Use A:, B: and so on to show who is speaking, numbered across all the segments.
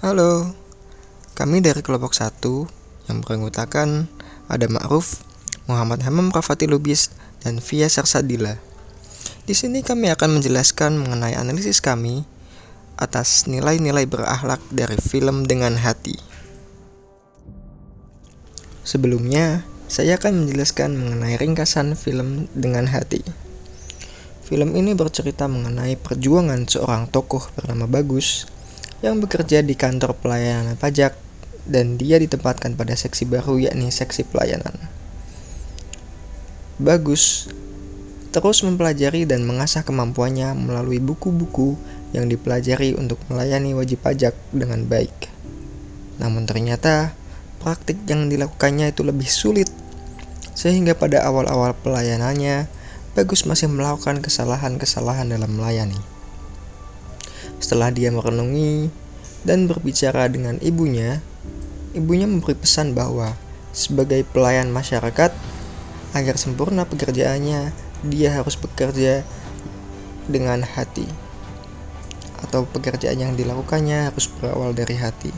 A: Halo, kami dari kelompok 1 yang beranggotakan ada Ma'ruf, Muhammad Hamam Rafati Lubis, dan Via Sarsadila. Di sini kami akan menjelaskan mengenai analisis kami atas nilai-nilai berakhlak dari film Dengan Hati. Sebelumnya, saya akan menjelaskan mengenai ringkasan film Dengan Hati. Film ini bercerita mengenai perjuangan seorang tokoh bernama Bagus yang bekerja di kantor pelayanan pajak dan dia ditempatkan pada seksi baru yakni seksi pelayanan. Bagus terus mempelajari dan mengasah kemampuannya melalui buku-buku yang dipelajari untuk melayani wajib pajak dengan baik. Namun ternyata praktik yang dilakukannya itu lebih sulit, sehingga pada awal-awal pelayanannya Bagus masih melakukan kesalahan-kesalahan dalam melayani. Setelah dia merenungi dan berbicara dengan ibunya memberi pesan bahwa sebagai pelayan masyarakat, agar sempurna pekerjaannya, dia harus bekerja dengan hati, atau pekerjaan yang dilakukannya harus berawal dari hati.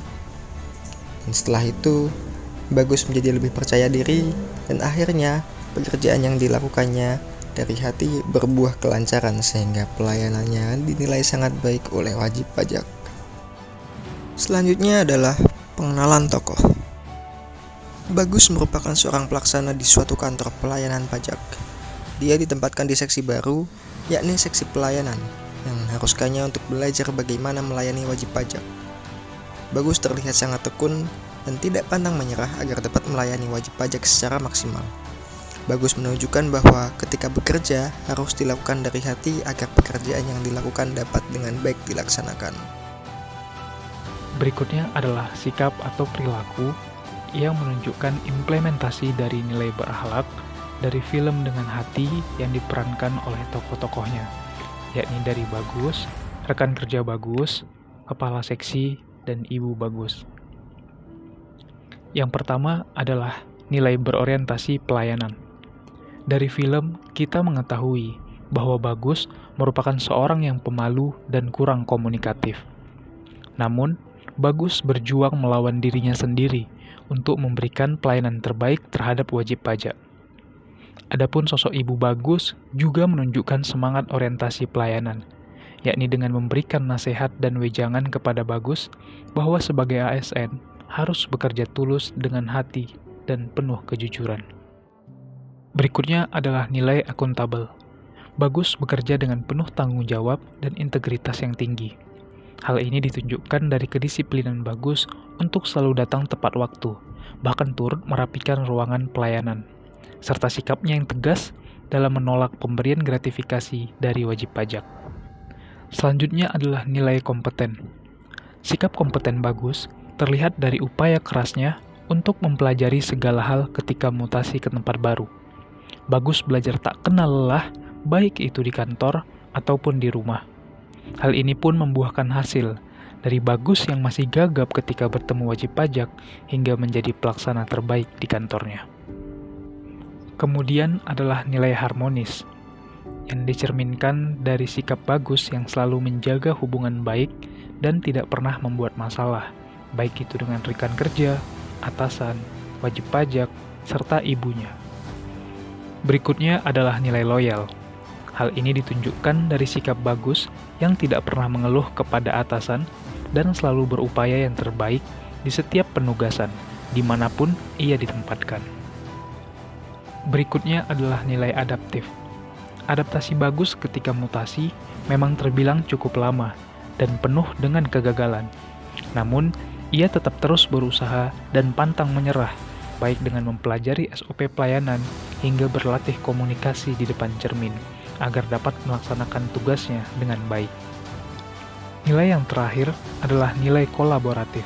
A: Dan setelah itu, Bagus menjadi lebih percaya diri dan akhirnya pekerjaan yang dilakukannya dari hati berbuah kelancaran sehingga pelayanannya dinilai sangat baik oleh wajib pajak. Selanjutnya adalah pengenalan tokoh. Bagus merupakan seorang pelaksana di suatu kantor pelayanan pajak. Dia ditempatkan di seksi baru, yakni seksi pelayanan, yang mengharuskannya untuk belajar bagaimana melayani wajib pajak. Bagus terlihat sangat tekun dan tidak pantang menyerah agar dapat melayani wajib pajak secara maksimal. Bagus menunjukkan bahwa ketika bekerja harus dilakukan dari hati agar pekerjaan yang dilakukan dapat dengan baik dilaksanakan.
B: Berikutnya adalah sikap atau perilaku yang menunjukkan implementasi dari nilai berakhlak dari film Dengan Hati yang diperankan oleh tokoh-tokohnya, yakni dari Bagus, rekan kerja Bagus, kepala seksi, dan ibu Bagus. Yang pertama adalah nilai berorientasi pelayanan. Dari film, kita mengetahui bahwa Bagus merupakan seorang yang pemalu dan kurang komunikatif. Namun, Bagus berjuang melawan dirinya sendiri untuk memberikan pelayanan terbaik terhadap wajib pajak. Adapun sosok ibu Bagus juga menunjukkan semangat orientasi pelayanan, yakni dengan memberikan nasihat dan wejangan kepada Bagus bahwa sebagai ASN harus bekerja tulus dengan hati dan penuh kejujuran. Berikutnya adalah nilai akuntabel. Bagus bekerja dengan penuh tanggung jawab dan integritas yang tinggi. Hal ini ditunjukkan dari kedisiplinan Bagus untuk selalu datang tepat waktu, bahkan turut merapikan ruangan pelayanan, serta sikapnya yang tegas dalam menolak pemberian gratifikasi dari wajib pajak. Selanjutnya adalah nilai kompeten. Sikap kompeten Bagus terlihat dari upaya kerasnya untuk mempelajari segala hal ketika mutasi ke tempat baru. Bagus belajar tak kenal lelah, baik itu di kantor ataupun di rumah. Hal ini pun membuahkan hasil, dari Bagus yang masih gagap ketika bertemu wajib pajak hingga menjadi pelaksana terbaik di kantornya. Kemudian adalah nilai harmonis, yang dicerminkan dari sikap Bagus yang selalu menjaga hubungan baik dan tidak pernah membuat masalah, baik itu dengan rekan kerja, atasan, wajib pajak, serta ibunya. Berikutnya adalah nilai loyal. Hal ini ditunjukkan dari sikap Bagus yang tidak pernah mengeluh kepada atasan dan selalu berupaya yang terbaik di setiap penugasan, dimanapun ia ditempatkan. Berikutnya adalah nilai adaptif. Adaptasi Bagus ketika mutasi memang terbilang cukup lama dan penuh dengan kegagalan. Namun, ia tetap terus berusaha dan pantang menyerah, baik dengan mempelajari SOP pelayanan hingga berlatih komunikasi di depan cermin, agar dapat melaksanakan tugasnya dengan baik. Nilai yang terakhir adalah nilai kolaboratif.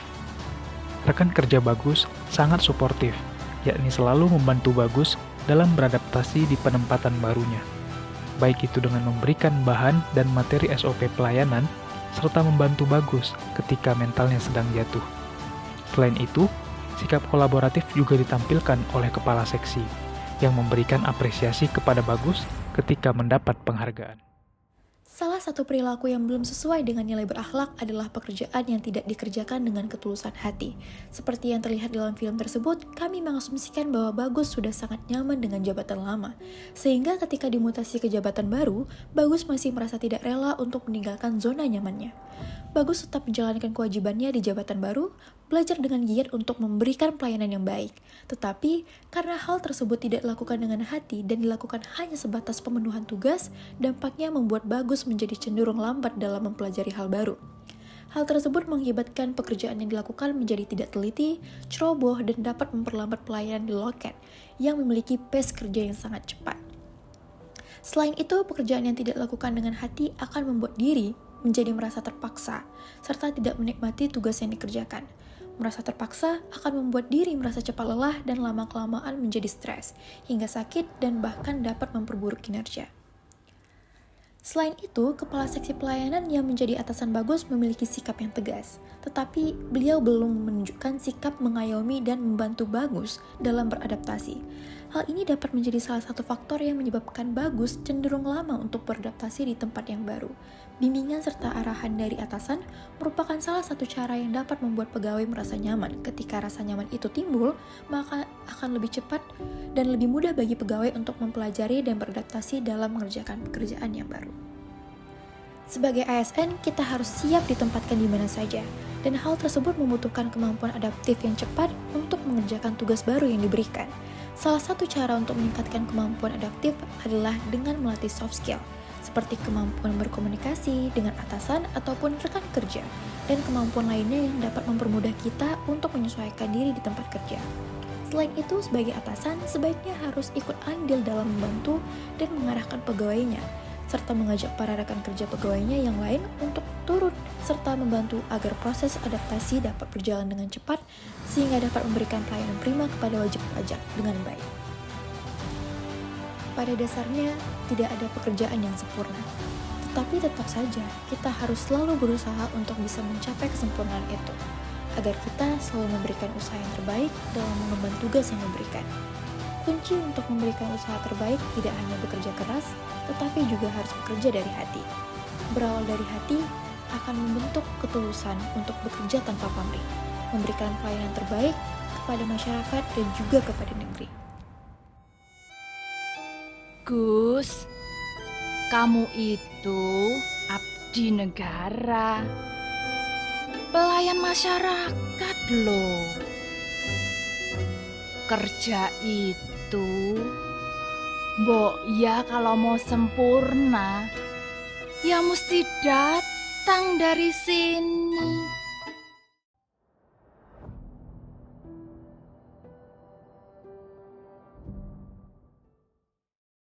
B: Rekan kerja Bagus sangat suportif, yakni selalu membantu Bagus dalam beradaptasi di penempatan barunya, baik itu dengan memberikan bahan dan materi SOP pelayanan, serta membantu Bagus ketika mentalnya sedang jatuh. Selain itu, sikap kolaboratif juga ditampilkan oleh kepala seksi, yang memberikan apresiasi kepada Bagus ketika mendapat penghargaan.
C: Salah satu perilaku yang belum sesuai dengan nilai berakhlak adalah pekerjaan yang tidak dikerjakan dengan ketulusan hati. Seperti yang terlihat dalam film tersebut, kami mengasumsikan bahwa Bagus sudah sangat nyaman dengan jabatan lama. Sehingga ketika dimutasi ke jabatan baru, Bagus masih merasa tidak rela untuk meninggalkan zona nyamannya. Bagus tetap menjalankan kewajibannya di jabatan baru, belajar dengan giat untuk memberikan pelayanan yang baik. Tetapi, karena hal tersebut tidak dilakukan dengan hati dan dilakukan hanya sebatas pemenuhan tugas, dampaknya membuat Bagus menjadi cenderung lambat dalam mempelajari hal baru. Hal tersebut mengakibatkan pekerjaan yang dilakukan menjadi tidak teliti, ceroboh, dan dapat memperlambat pelayanan di loket yang memiliki pace kerja yang sangat cepat. Selain itu, pekerjaan yang tidak dilakukan dengan hati akan membuat diri menjadi merasa terpaksa, serta tidak menikmati tugas yang dikerjakan. Merasa terpaksa akan membuat diri merasa cepat lelah dan lama-kelamaan menjadi stres, hingga sakit dan bahkan dapat memperburuk kinerja. Selain itu, kepala seksi pelayanan yang menjadi atasan Bagus memiliki sikap yang tegas, tetapi beliau belum menunjukkan sikap mengayomi dan membantu Bagus dalam beradaptasi. Hal ini dapat menjadi salah satu faktor yang menyebabkan Bagus cenderung lama untuk beradaptasi di tempat yang baru. Bimbingan serta arahan dari atasan merupakan salah satu cara yang dapat membuat pegawai merasa nyaman. Ketika rasa nyaman itu timbul, maka akan lebih cepat dan lebih mudah bagi pegawai untuk mempelajari dan beradaptasi dalam mengerjakan pekerjaan yang baru. Sebagai ASN, kita harus siap ditempatkan di mana saja, dan hal tersebut membutuhkan kemampuan adaptif yang cepat untuk mengerjakan tugas baru yang diberikan. Salah satu cara untuk meningkatkan kemampuan adaptif adalah dengan melatih soft skill, seperti kemampuan berkomunikasi dengan atasan ataupun rekan kerja, dan kemampuan lainnya yang dapat mempermudah kita untuk menyesuaikan diri di tempat kerja. Selain itu, sebagai atasan, sebaiknya harus ikut andil dalam membantu dan mengarahkan pegawainya, serta mengajak para rekan kerja pegawainya yang lain untuk turut serta membantu agar proses adaptasi dapat berjalan dengan cepat sehingga dapat memberikan pelayanan prima kepada wajib pajak dengan baik. Pada dasarnya, tidak ada pekerjaan yang sempurna, tetapi tetap saja kita harus selalu berusaha untuk bisa mencapai kesempurnaan itu, agar kita selalu memberikan usaha yang terbaik dalam mengemban tugas yang diberikan. Kunci untuk memberikan usaha terbaik tidak hanya bekerja keras, tetapi juga harus bekerja dari hati. Berawal dari hati akan membentuk ketulusan untuk bekerja tanpa pamrih, memberikan pelayanan terbaik kepada masyarakat dan juga kepada negeri.
D: Gus, kamu itu abdi negara, pelayan masyarakat loh. Kerja itu, mbok ya kalau mau sempurna, ya mesti datang dari sini.